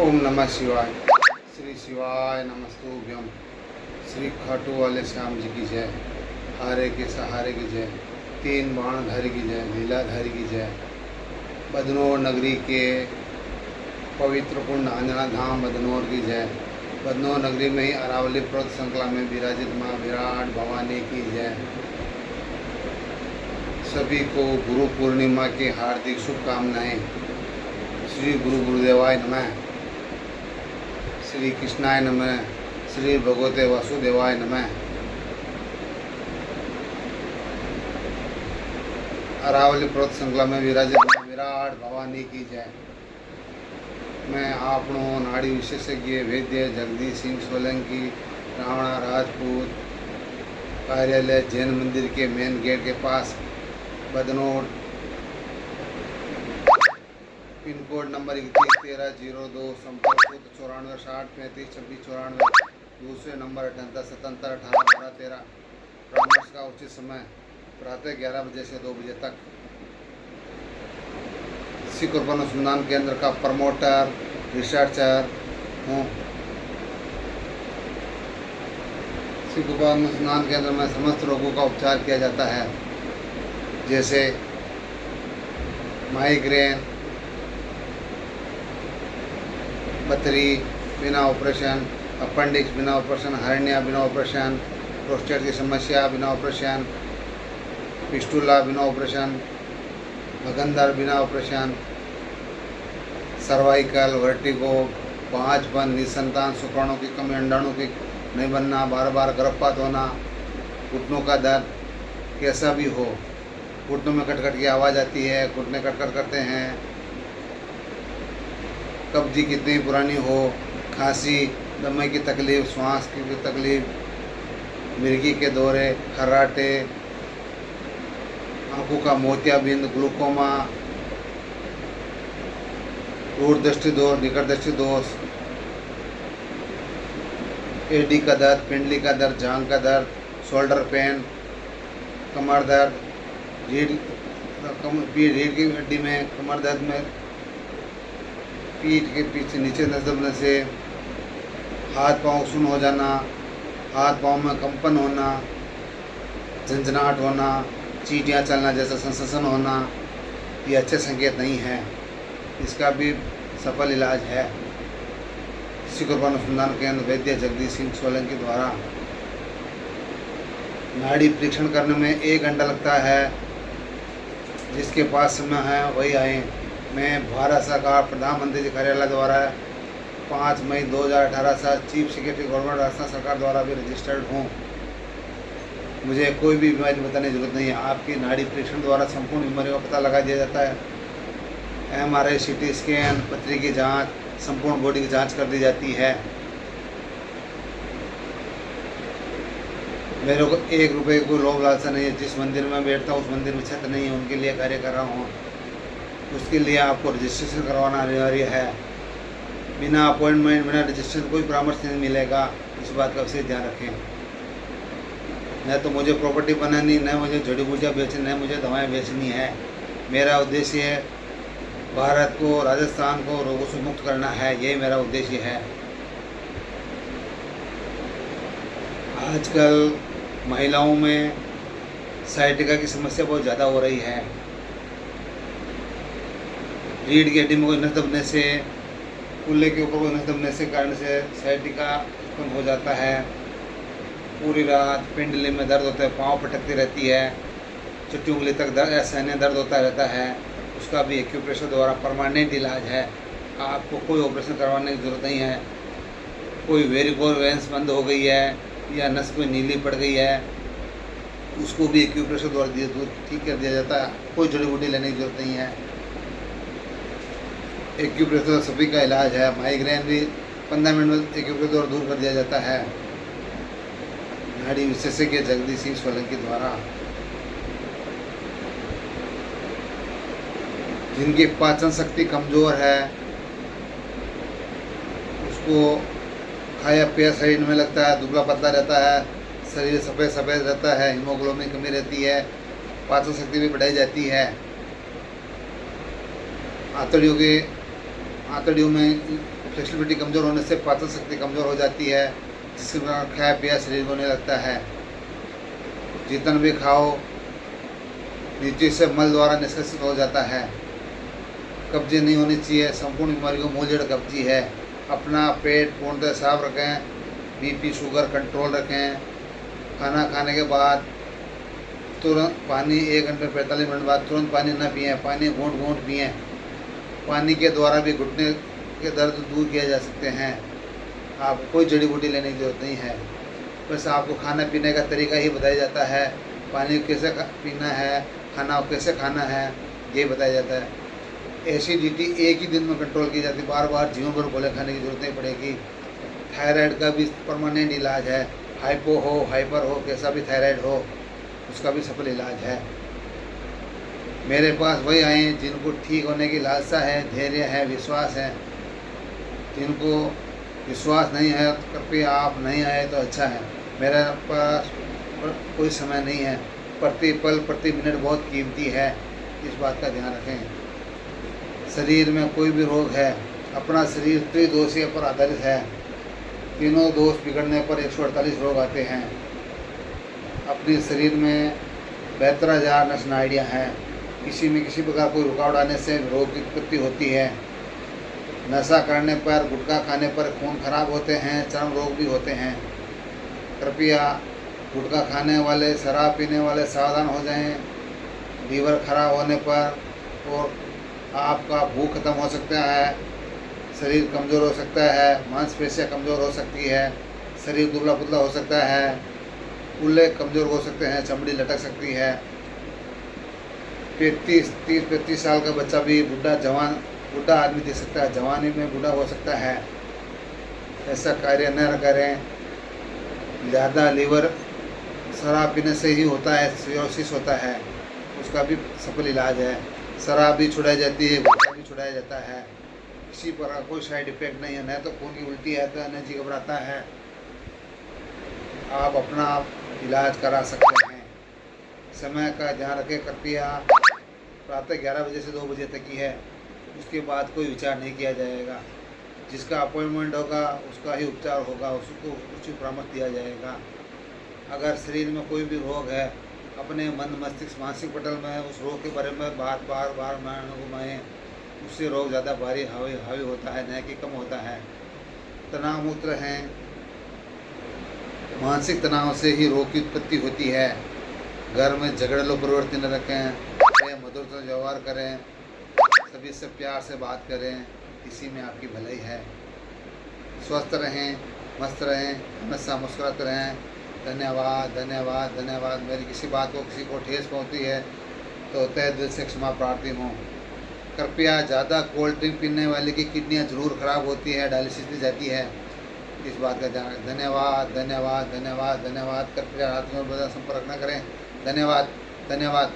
ओम नमः शिवाय। श्री शिवाय नमस्तुभ्यम। श्री खाटू वाले श्याम जी की जय। हारे के सहारे की जय। तीन बाणधारी की जय। लीलाधारी की जय। बदनौर नगरी के पवित्र कुंड अंजना धाम बदनौर की जय। बदनौर नगरी में ही अरावली पर्वत श्रृंखला में विराजित माँ विराट भवानी की जय। सभी को गुरु पूर्णिमा की हार्दिक शुभकामनाएं। श्री गुरु गुरुदेवाय नमः। श्री कृष्णाय नमः। श्री भगवते वासुदेवाय नमः। अरावली पर्वत श्रृंखला में विराजित विराट भवानी की जय। मैं आपनो नाड़ी विशेषज्ञ वैद्य जगदीश सिंह सोलंकी रावणा राजपूत कार्यालय जैन मंदिर के मेन गेट के पास बदनौर पिन कोड नंबर 211302 संपर्क 9460352694 दूसरे नंबर 7877181213 परामर्श का उचित समय प्रातः 11 बजे से 2 बजे तक। सिख अनुसंधान केंद्र का प्रमोटर रिसर्चर हूँ। सिख अनुसंधान केंद्र में समस्त रोगों का उपचार किया जाता है, जैसे माइग्रेन, पथरी बिना ऑपरेशन, अपेंडिक्स बिना ऑपरेशन, हार्निया बिना ऑपरेशन, प्रोस्टेट की समस्या बिना ऑपरेशन, फिस्टुला बिना ऑपरेशन, भगंदर बिना ऑपरेशन, सर्वाइकल, वर्टिगो, बांझपन, निसंतान, शुक्राणु की कमी, अंडाणु की नहीं बनना, बार बार गर्भपात होना, घुटनों का दर्द कैसा भी हो, घुटनों में कटकट की आवाज़ आती है, घुटने कटकट करते हैं, कब्जी कितनी पुरानी हो, खांसी, दमे की तकलीफ, श्वास की तकलीफ, मिर्गी के दौरे, खर्राटे, आंखों का मोतियाबिंद, ग्लूकोमा, दूर दृष्टि दोष, निकट दृष्टि दोष, एडी का दर्द, पिंडली का दर्द, जांघ का दर्द, शोल्डर पेन, कमर दर्द, रीढ़ की हड्डी में कमर दर्द में, पीठ के पीछे नीचे दबने से, हाथ पांव सुन्न हो जाना, हाथ पांव में कंपन होना, झंझनाहट होना, चींटियाँ चलना जैसा सेंसेशन होना, ये अच्छे संकेत नहीं है। इसका भी सफल इलाज है। सिख अनुसंधान केंद्र वैद्य जगदीश सिंह सोलंकी द्वारा नाड़ी परीक्षण करने में 1 घंटा लगता है। जिसके पास समय है वही आए। मैं भारत सरकार प्रधानमंत्री जी कार्यालय द्वारा 5 मई 2018 से चीफ सेक्रेटरी गवर्नमेंट राजस्थान सरकार द्वारा भी रजिस्टर्ड हूँ। मुझे कोई भी बीमारी बताने की जरूरत नहीं है। आपकी नाड़ी परीक्षण द्वारा संपूर्ण बीमारियों का पता लगा दिया जाता है। MRI, CT स्कैन, पथरी की जांच, संपूर्ण बॉडी की जांच कर दी जाती है। मेरे को 1 रुपये कोई लोभ लालसा नहीं है। जिस मंदिर में बैठता हूँ उस मंदिर में छत नहीं है, उनके लिए कार्य कर रहा हूँ। उसके लिए आपको रजिस्ट्रेशन करवाना अनिवार्य है। बिना अपॉइंटमेंट, बिना रजिस्ट्रेशन कोई परामर्श नहीं मिलेगा। इस बात का विशेष ध्यान रखें। न तो मुझे प्रॉपर्टी बनानी, न मुझे जड़ी बूटियाँ बेचनी, न मुझे दवाएं बेचनी है। मेरा उद्देश्य है भारत को, राजस्थान को रोगों से मुक्त करना है। यही मेरा उद्देश्य है। आजकल महिलाओं में साइटिका की समस्या बहुत ज़्यादा हो रही है। रीढ़ की हड्डी में कोई नस दबने से, कुल्ले के ऊपर कोई नस दबने से कारण से साइटिका उत्पन्न हो जाता है। पूरी रात पिंडली में दर्द होता है, पाँव पटकती रहती है, चुट्टी उंगली तक दर्द, असहनीय दर्द होता रहता है। उसका भी एक्यूप्रेशर द्वारा परमानेंट इलाज है। आपको कोई ऑपरेशन करवाने की ज़रूरत नहीं है। कोई वेरिकोज वेंस बंद हो गई है या नस कोई नीली पड़ गई है, उसको भी एक्यूप्रेशर द्वारा दूर ठीक कर दिया जाता है। कोई जड़ी बूटी लेने की जरूरत नहीं है। एक्यूप्रेशर सभी का इलाज है। माइग्रेन भी 15 मिनट में एक्यूप्रेशर द्वारा दूर कर दिया जाता है। नाड़ी विशेषज्ञ जगदीश सिंह सोलंकी द्वारा। जिनकी पाचन शक्ति कमज़ोर है, उसको खाया पिया शरीर में लगता है, दुबला पतला रहता है, शरीर सफ़ेद सफ़ेद रहता है, हीमोग्लोबिन कमी रहती है, पाचन शक्ति भी बढ़ाई जाती है। आंतड़ियों में फ्लेक्सिबिलिटी कमज़ोर होने से पाचन शक्ति कमज़ोर हो जाती है, जिसके कारण खाया पिया शरीर को होने लगता है। जितना भी खाओ नीचे से मल द्वारा निष्कासित हो जाता है। कब्जी नहीं होनी चाहिए, संपूर्ण बीमारी को मूलजड़ कब्जी है। अपना पेट पूर्णतः साफ रखें, बीपी शुगर कंट्रोल रखें। खाना खाने के बाद तुरंत पानी 1 घंटे 45 मिनट बाद तुरंत पानी न पिएं, पानी घूंट घूंट पिएं। पानी के द्वारा भी घुटने के दर्द दूर किए जा सकते हैं। आपको कोई जड़ी बूटी लेने की जरूरत नहीं है, बस आपको खाना पीने का तरीका ही बताया जाता है। पानी कैसे पीना है, खाना कैसे खाना है, ये बताया जाता है। एसिडिटी एक ही दिन में कंट्रोल की जाती है, बार बार जीवन भर गोले खाने की जरूरत नहीं पड़ेगी। थायराइड का भी परमानेंट इलाज है, हाइपो हो हाइपर हो कैसा भी थायराइड हो उसका भी सफल इलाज है। मेरे पास वही आए हैं जिनको ठीक होने की लालसा है, धैर्य है, विश्वास है। जिनको विश्वास नहीं है कृपया आप नहीं आए तो अच्छा है। मेरे पास कोई समय नहीं है, प्रति पल प्रति मिनट बहुत कीमती है, इस बात का ध्यान रखें। शरीर में कोई भी रोग है, अपना शरीर त्रिदोषीय पर आधारित है। तीनों दोष बिगड़ने पर 148 रोग आते हैं। अपने शरीर में 72,000 नस नाड़ियाँ हैं। किसी में किसी प्रकार कोई रुकावट आने से रोग की उत्पत्ति होती है। नशा करने पर, गुटखा खाने पर खून खराब होते हैं, चर्म रोग भी होते हैं। कृपया गुटखा खाने वाले, शराब पीने वाले सावधान हो जाएं। लीवर खराब होने पर और आपका भूख खत्म हो सकता है, शरीर कमज़ोर हो सकता है, मांसपेशियाँ कमज़ोर हो सकती है, शरीर दुबला पतला हो सकता है, कूल्हे कमज़ोर हो सकते हैं, चमड़ी लटक सकती है। 30-35 साल का बच्चा भी बुढ़ा आदमी दे सकता है, जवानी में बूढ़ा हो सकता है। ऐसा कार्य न करें। ज़्यादा लीवर शराब पीने से ही होता है, सिरोसिस होता है, उसका भी सफल इलाज है। शराब भी छुड़ाई जाती है, गुटखा भी छुड़ाया जाता है, किसी प्रकार कोई साइड इफेक्ट नहीं है। न तो खून की उल्टी है तो न जी घबराता है। आप अपना इलाज करा सकते हैं। समय का ध्यान रखें कृपया। प्रातः 11 बजे से 2 बजे तक ही है, उसके बाद कोई विचार नहीं किया जाएगा। जिसका अपॉइंटमेंट होगा उसका ही उपचार होगा, उसको उचित परामर्श दिया जाएगा। अगर शरीर में कोई भी रोग है, अपने मन मस्तिष्क मानसिक पटल में उस रोग के बारे में बार बार घुमाएँ, उससे रोग ज़्यादा भारी हावी होता है, न कि कम होता है। तनाव मुक्त रहें। मानसिक तनाव से ही रोग की उत्पत्ति होती है। घर में झगड़ेलू प्रवृत्ति न रखें, प्रेम मधुर से व्यवहार करें, सभी से प्यार से बात करें, इसी में आपकी भलाई है। स्वस्थ रहें, मस्त रहें, हमेशा मुस्कुराते रहें। धन्यवाद धन्यवाद धन्यवाद। मेरी किसी बात को किसी को ठेस पहुंची है तो तहे दिल से क्षमा प्रार्थी हूँ। कृपया ज़्यादा कोल्ड ड्रिंक पीने वाले की किडनियाँ जरूर खराब होती है, डायलिसिस दी जाती है, इस बात का ध्यान। धन्यवाद धन्यवाद धन्यवाद धन्यवाद। कृपया रात में संपर्क न करें। धन्यवाद धन्यवाद।